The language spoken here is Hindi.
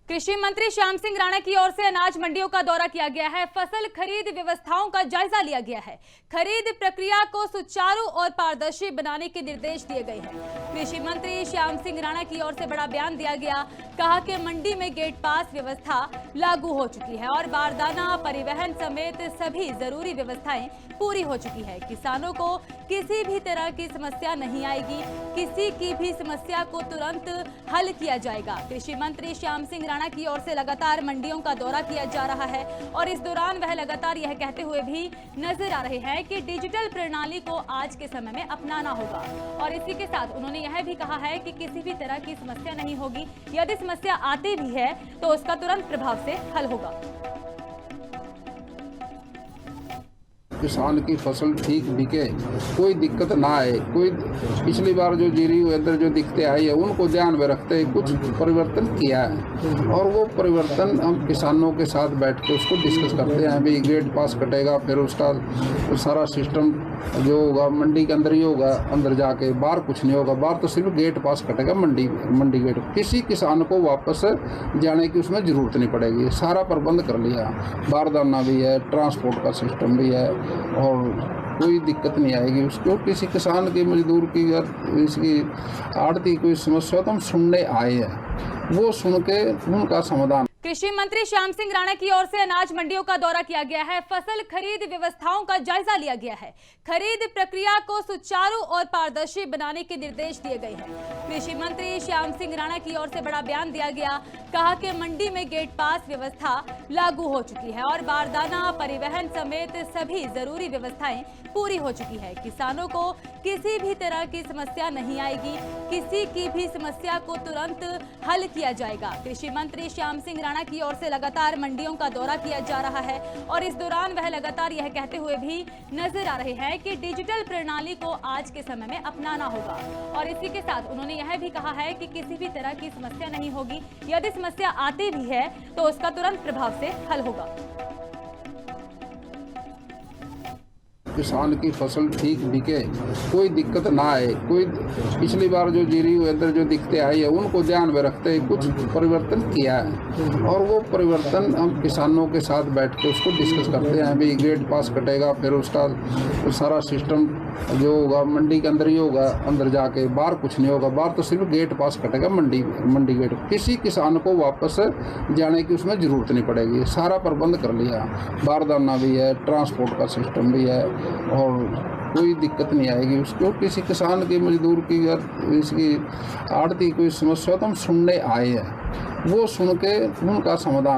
कृषि मंत्री श्याम सिंह राणा की ओर से अनाज मंडियों का दौरा किया गया है। फसल खरीद व्यवस्थाओं का जायजा लिया गया है। खरीद प्रक्रिया को सुचारू और पारदर्शी बनाने के निर्देश दिए गए हैं। कृषि मंत्री श्याम सिंह राणा की ओर से बड़ा बयान दिया गया। कहा कि मंडी में गेट पास व्यवस्था लागू हो चुकी है और बारदाना परिवहन समेत सभी जरूरी व्यवस्थाएं पूरी हो चुकी है। किसानों को किसी भी तरह की समस्या नहीं आएगी। किसी की भी समस्या को तुरंत हल किया जाएगा। कृषि मंत्री श्याम सिंह राणा की ओर से लगातार मंडियों का दौरा किया जा रहा है और इस दौरान वह लगातार यह कहते हुए भी नजर आ रहे हैं कि डिजिटल प्रणाली को आज के समय में अपनाना होगा। और इसी के साथ उन्होंने यह भी कहा है कि किसी भी तरह की समस्या नहीं होगी। यदि समस्या आती भी है तो उसका तुरंत प्रभाव से हल होगा। किसान की फसल ठीक बिके, कोई दिक्कत ना आए। कोई पिछली बार जो जीरी वेदर जो दिक्कतें आई है उनको ध्यान में रखते हुए कुछ परिवर्तन किया है और वो परिवर्तन हम किसानों के साथ बैठ के उसको डिस्कस करते हैं। अभी गेट पास कटेगा, फिर उसका सारा सिस्टम जो होगा मंडी के अंदर ही होगा, अंदर जाके बाहर कुछ नहीं होगा। बाहर तो सिर्फ गेट पास कटेगा मंडी गेट। किसी किसान को वापस जाने की उसमें ज़रूरत नहीं पड़ेगी। सारा प्रबंध कर लिया, बारदाना भी है, ट्रांसपोर्ट का सिस्टम भी है और कोई दिक्कत नहीं आएगी उसको। किसी किसान की मजदूर की या इसकी आड़ती कोई समस्या तो हम सुनने आए हैं, वो सुन के उनका समाधान। कृषि मंत्री श्याम सिंह राणा की ओर से अनाज मंडियों का दौरा किया गया है। फसल खरीद व्यवस्थाओं का जायजा लिया गया है। खरीद प्रक्रिया को सुचारू और पारदर्शी बनाने के निर्देश दिए गए हैं। कृषि मंत्री श्याम सिंह राणा की ओर से बड़ा बयान दिया गया। कहा कि मंडी में गेट पास व्यवस्था लागू हो चुकी है और बारदाना परिवहन समेत सभी जरूरी व्यवस्थाएं पूरी हो चुकी है। किसानों को किसी भी तरह की समस्या नहीं आएगी। किसी की भी समस्या को तुरंत हल किया जाएगा। कृषि मंत्री श्याम सिंह राणा की ओर से लगातार मंडियों का दौरा किया जा रहा है और इस दौरान वह लगातार यह कहते हुए भी नजर आ रहे हैं कि डिजिटल प्रणाली को आज के समय में अपनाना होगा। और इसी के साथ उन्होंने यह भी कहा है कि किसी भी तरह की समस्या नहीं होगी। यदि समस्या आती भी है तो उसका तुरंत प्रभाव से हल होगा। किसान की फसल ठीक बिके, कोई दिक्कत ना आए। कोई पिछली बार जो जीरी वेदर जो दिक्कतें आई है उनको ध्यान में रखते हुए कुछ परिवर्तन किया है और वो परिवर्तन हम किसानों के साथ बैठ के उसको डिस्कस करते हैं। अभी गेट पास कटेगा, फिर उसका सारा सिस्टम जो होगा मंडी के अंदर ही होगा, अंदर जाके बाहर कुछ नहीं होगा। बाहर तो सिर्फ गेट पास कटेगा मंडी गेट। किसी किसान को वापस जाने की उसमें ज़रूरत नहीं पड़ेगी। सारा प्रबंध कर लिया, बारदाना भी है, ट्रांसपोर्ट का सिस्टम भी है और कोई दिक्कत नहीं आएगी उसको। किसी किसान की मजदूर की या इसकी आड़ती कोई समस्या तो हम सुनने आए हैं, वो सुन के उनका समाधान।